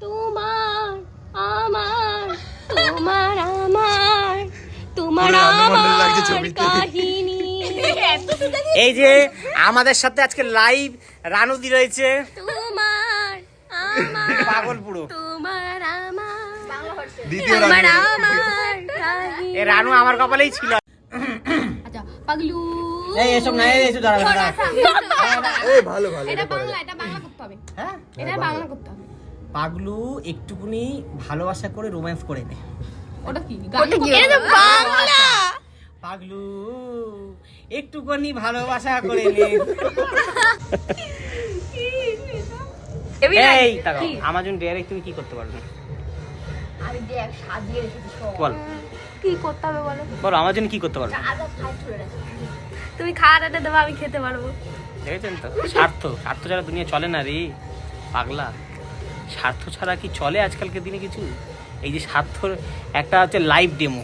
তোমার আমার তোমার আমার তোমার আমার কাহিনী। এই যে আমাদের সাথে আজকে লাইভ রানুদি রয়েছে, তোমার আমার পাগল পুরো। তোমার আমার দ্বিতীয় তোমার রানু আমার কাহিনী। এ রানু আমার কপালেই ছিল। আচ্ছা পাগলু এই এসব না, এই এসব দাঁড়া দাঁড়া। এই ভালো ভালো এটা এটা পারে। বাংলা, এটা বাংলা করতে হবে, হ্যাঁ, এটা বাংলা করতে হবে। পাগলু একটুকুনি ভালোবাসা করে রোম্যান্স করে নে। ওটা কি এটা তো বাংলা। পাগলু একটুকুনি ভালোবাসা করে নে। এই তাকাও, আমার জন্য ডাইরেক্ট তুমি কি করতে পারবে? আমি দেখ সাজিয়ে রেখেছি সব। বল কি করতে হবে বলো? বলো, আমার জন্য কি করতে পারবে? আদা খাই ছুড়ে রাখো। তুমি খাওয়াটা দেবো, আমি খেতে পারবো। দেখেছেন তো, স্বার্থ স্বার্থ ছাড়া দুনিয়া চলে না রে পাগলা। স্বার্থ ছাড়া কি চলে আজকালকার দিনে কিছু? এই যে স্বার্থর একটা হচ্ছে লাইভ ডেমো,